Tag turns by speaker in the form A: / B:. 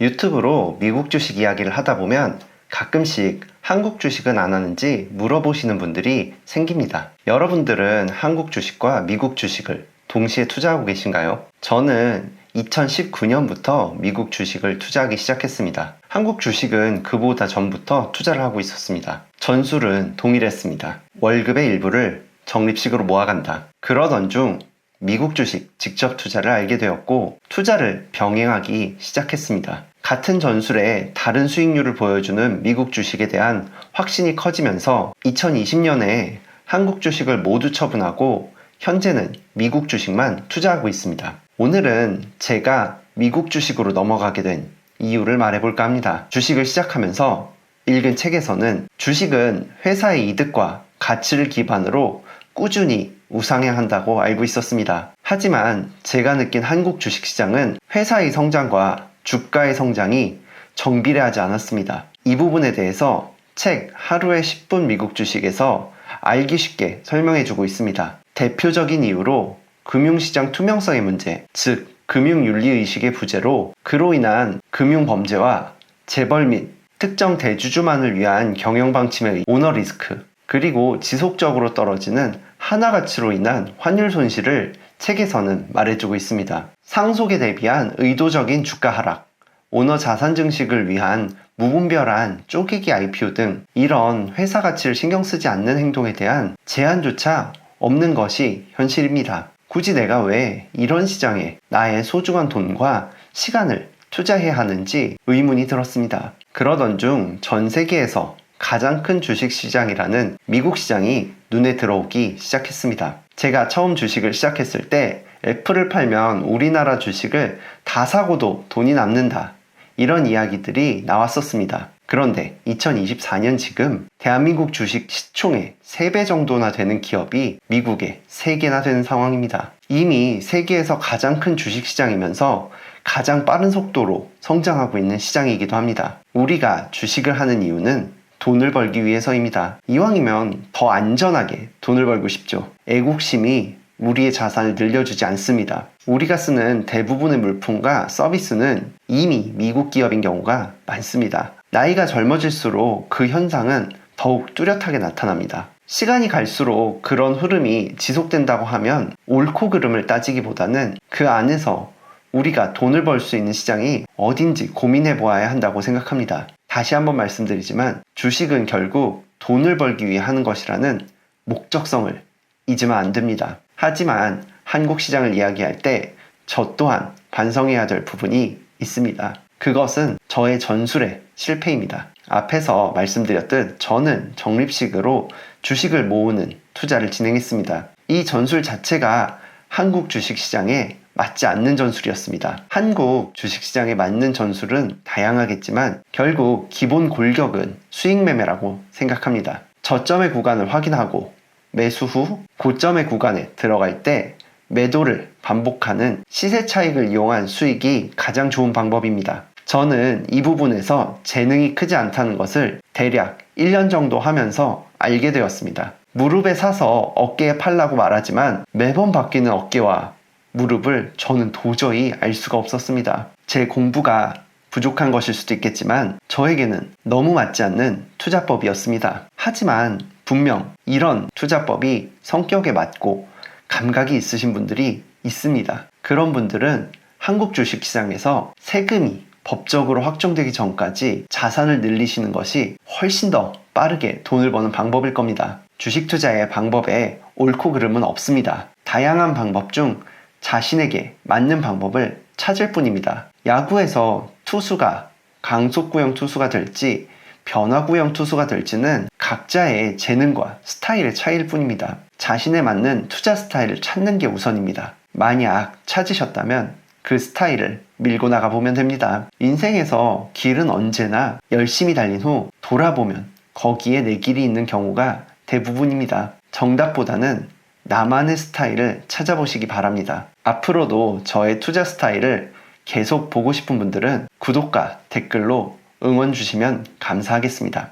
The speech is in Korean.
A: 유튜브로 미국 주식 이야기를 하다 보면 가끔씩 한국 주식은 안 하는지 물어보시는 분들이 생깁니다. 여러분들은 한국 주식과 미국 주식을 동시에 투자하고 계신가요? 저는 2019년부터 미국 주식을 투자하기 시작했습니다. 한국 주식은 그보다 전부터 투자를 하고 있었습니다. 전술은 동일했습니다. 월급의 일부를 적립식으로 모아간다. 그러던 중 미국 주식 직접 투자를 알게 되었고 투자를 병행하기 시작했습니다. 같은 전술에 다른 수익률을 보여주는 미국 주식에 대한 확신이 커지면서 2020년에 한국 주식을 모두 처분하고 현재는 미국 주식만 투자하고 있습니다. 오늘은 제가 미국 주식으로 넘어가게 된 이유를 말해볼까 합니다. 주식을 시작하면서 읽은 책에서는 주식은 회사의 이득과 가치를 기반으로 꾸준히 우상향한다고 알고 있었습니다. 하지만 제가 느낀 한국 주식시장은 회사의 성장과 주가의 성장이 정비례하지 않았습니다. 이 부분에 대해서 책 하루에 10분 미국 주식에서 알기 쉽게 설명해주고 있습니다. 대표적인 이유로 금융시장 투명성의 문제, 즉 금융윤리의식의 부재로 그로 인한 금융범죄와 재벌 및 특정 대주주만을 위한 경영방침의 오너 리스크, 그리고 지속적으로 떨어지는 하나가치로 인한 환율 손실을 책에서는 말해주고 있습니다. 상속에 대비한 의도적인 주가 하락, 오너 자산 증식을 위한 무분별한 쪼개기 IPO 등 이런 회사 가치를 신경 쓰지 않는 행동에 대한 제한조차 없는 것이 현실입니다. 굳이 내가 왜 이런 시장에 나의 소중한 돈과 시간을 투자해야 하는지 의문이 들었습니다. 그러던 중 전 세계에서 가장 큰 주식시장이라는 미국 시장이 눈에 들어오기 시작했습니다. 제가 처음 주식을 시작했을 때 애플을 팔면 우리나라 주식을 다 사고도 돈이 남는다, 이런 이야기들이 나왔었습니다. 그런데 2024년 지금 대한민국 주식 시총의 3배 정도나 되는 기업이 미국에 3개나 되는 상황입니다. 이미 세계에서 가장 큰 주식시장이면서 가장 빠른 속도로 성장하고 있는 시장이기도 합니다. 우리가 주식을 하는 이유는 돈을 벌기 위해서입니다. 이왕이면 더 안전하게 돈을 벌고 싶죠. 애국심이 우리의 자산을 늘려주지 않습니다. 우리가 쓰는 대부분의 물품과 서비스는 이미 미국 기업인 경우가 많습니다. 나이가 젊어질수록 그 현상은 더욱 뚜렷하게 나타납니다. 시간이 갈수록 그런 흐름이 지속된다고 하면 옳고 그름을 따지기보다는 그 안에서 우리가 돈을 벌 수 있는 시장이 어딘지 고민해 보아야 한다고 생각합니다. 다시 한번 말씀드리지만 주식은 결국 돈을 벌기 위해 하는 것이라는 목적성을 잊으면 안 됩니다. 하지만 한국 시장을 이야기할 때 저 또한 반성해야 될 부분이 있습니다. 그것은 저의 전술의 실패입니다. 앞에서 말씀드렸듯 저는 적립식으로 주식을 모으는 투자를 진행했습니다. 이 전술 자체가 한국 주식시장에 맞지 않는 전술이었습니다. 한국 주식시장에 맞는 전술은 다양하겠지만 결국 기본 골격은 수익 매매라고 생각합니다. 저점의 구간을 확인하고 매수 후 고점의 구간에 들어갈 때 매도를 반복하는 시세 차익을 이용한 수익이 가장 좋은 방법입니다. 저는 이 부분에서 재능이 크지 않다는 것을 대략 1년 정도 하면서 알게 되었습니다. 무릎에 사서 어깨에 팔라고 말하지만 매번 바뀌는 어깨와 무릎을 저는 도저히 알 수가 없었습니다. 제 공부가 부족한 것일 수도 있겠지만 저에게는 너무 맞지 않는 투자법이었습니다. 하지만 분명 이런 투자법이 성격에 맞고 감각이 있으신 분들이 있습니다. 그런 분들은 한국 주식시장에서 세금이 법적으로 확정되기 전까지 자산을 늘리시는 것이 훨씬 더 빠르게 돈을 버는 방법일 겁니다. 주식 투자의 방법에 옳고 그름은 없습니다. 다양한 방법 중 자신에게 맞는 방법을 찾을 뿐입니다. 야구에서 투수가 강속구형 투수가 될지 변화구형 투수가 될지는 각자의 재능과 스타일의 차이일 뿐입니다. 자신에 맞는 투자 스타일을 찾는 게 우선입니다. 만약 찾으셨다면 그 스타일을 밀고 나가보면 됩니다. 인생에서 길은 언제나 열심히 달린 후 돌아보면 거기에 내 길이 있는 경우가 대부분입니다. 정답보다는 나만의 스타일을 찾아보시기 바랍니다. 앞으로도 저의 투자 스타일을 계속 보고 싶은 분들은 구독과 댓글로 응원 주시면 감사하겠습니다.